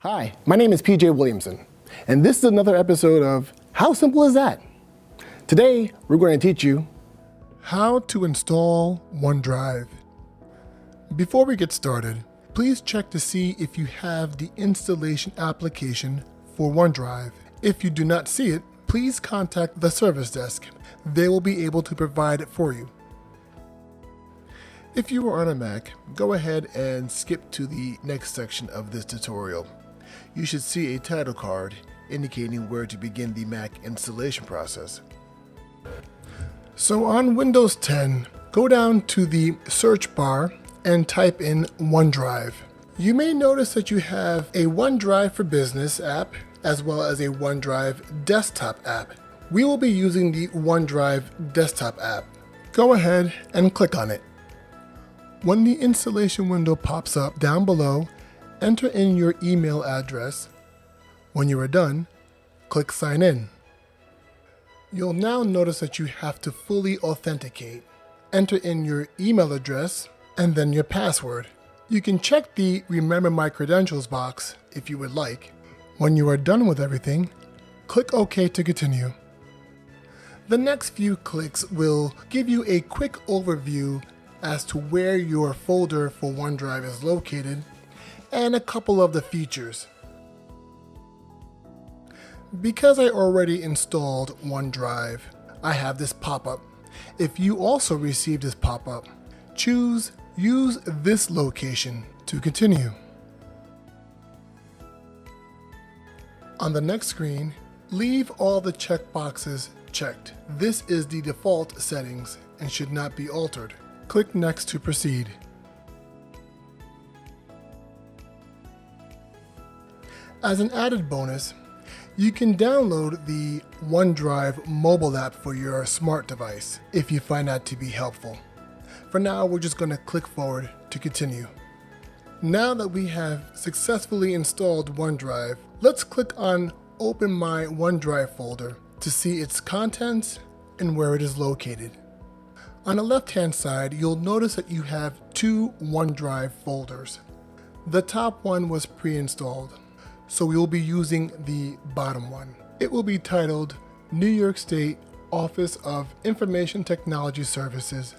Hi, my name is PJ Williamson, and this is another episode of How Simple Is That? Today, we're going to teach you how to install OneDrive. Before we get started, please check to see if you have the installation application for OneDrive. If you do not see it, please contact the service desk. They will be able to provide it for you. If you are on a Mac, go ahead and skip to the next section of this tutorial. You should see a title card indicating where to begin the Mac installation process. So on Windows 10, go down to the search bar and type in OneDrive. You may notice that you have a OneDrive for Business app as well as a OneDrive desktop app. We will be using the OneDrive desktop app. Go ahead and click on it. When the installation window pops up down below, enter in your email address. When you are done, click Sign In. You'll now notice that you have to fully authenticate. Enter in your email address and then your password. You can check the Remember My Credentials box if you would like. When you are done with everything, click OK to continue. The next few clicks will give you a quick overview as to where your folder for OneDrive is located and a couple of the features. Because I already installed OneDrive, I have this pop-up. If you also received this pop-up, choose Use this location to continue. On the next screen, leave all the checkboxes checked. This is the default settings and should not be altered. Click Next to proceed. As an added bonus, you can download the OneDrive mobile app for your smart device if you find that to be helpful. For now, we're just going to click forward to continue. Now that we have successfully installed OneDrive, let's click on Open My OneDrive folder to see its contents and where it is located. On the left-hand side, you'll notice that you have two OneDrive folders. The top one was pre-installed, so we will be using the bottom one. It will be titled New York State Office of Information Technology Services.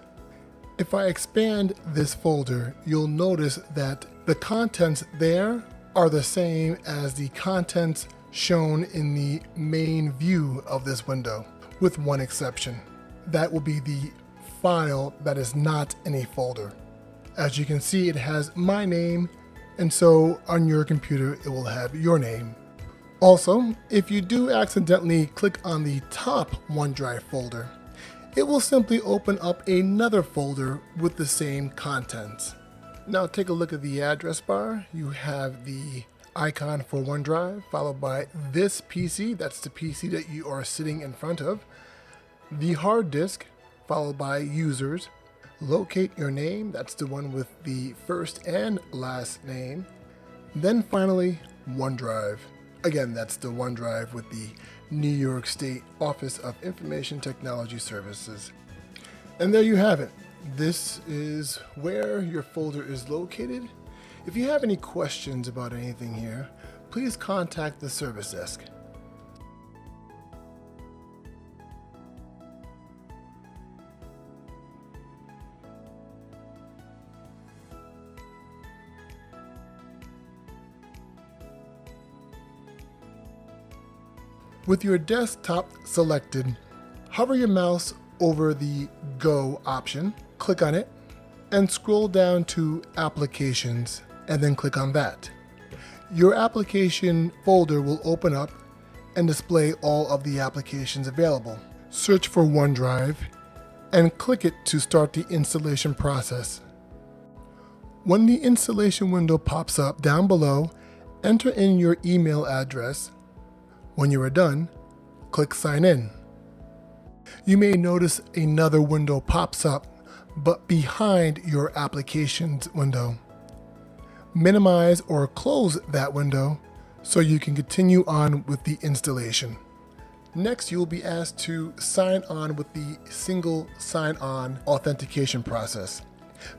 If I expand this folder, you'll notice that the contents there are the same as the contents shown in the main view of this window, with one exception. That will be the file that is not in a folder. As you can see, it has my name, and so on your computer it will have your name. Also, if you do accidentally click on the top OneDrive folder, it will simply open up another folder with the same contents. Now take a look at the address bar. You have the icon for OneDrive, followed by this PC, that's the PC that you are sitting in front of, the hard disk, followed by users, locate your name, that's the one with the first and last name, then finally OneDrive. Again, that's the OneDrive with the New York State Office of Information Technology Services. And there you have it. This is where your folder is located. If you have any questions about anything here, please contact the service desk. With your desktop selected, hover your mouse over the Go option, click on it, and scroll down to Applications, and then click on that. Your application folder will open up and display all of the applications available. Search for OneDrive and click it to start the installation process. When the installation window pops up down below, enter in your email address. When you are done, click Sign In. You may notice another window pops up, but behind your applications window. Minimize or close that window so you can continue on with the installation. Next, you will be asked to sign on with the single sign-on authentication process.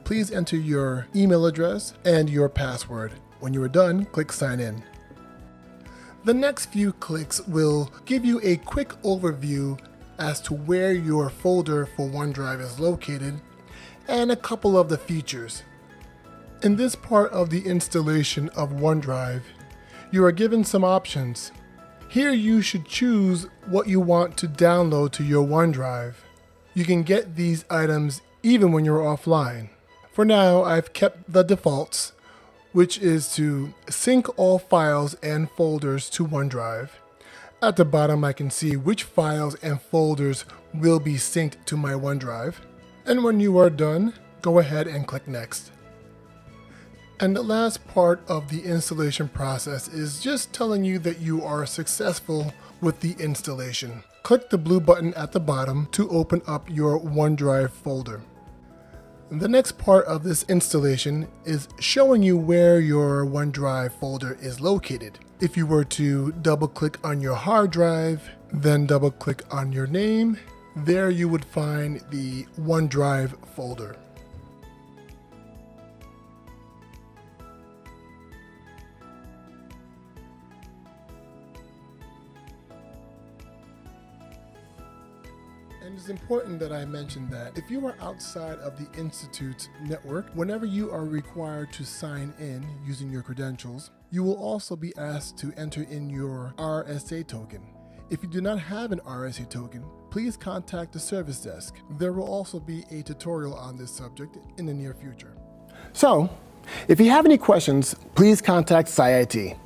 Please enter your email address and your password. When you are done, click Sign In. The next few clicks will give you a quick overview as to where your folder for OneDrive is located and a couple of the features. In this part of the installation of OneDrive, you are given some options. Here you should choose what you want to download to your OneDrive. You can get these items even when you're offline. For now, I've kept the defaults, which is to sync all files and folders to OneDrive. At the bottom, I can see which files and folders will be synced to my OneDrive. And when you are done, go ahead and click Next. And the last part of the installation process is just telling you that you are successful with the installation. Click the blue button at the bottom to open up your OneDrive folder. The next part of this installation is showing you where your OneDrive folder is located. If you were to double-click on your hard drive, then double-click on your name, there you would find the OneDrive folder. And it's important that I mention that if you are outside of the Institute's network, whenever you are required to sign in using your credentials, you will also be asked to enter in your RSA token. If you do not have an RSA token, please contact the service desk. There will also be a tutorial on this subject in the near future. So, if you have any questions, please contact SciIT.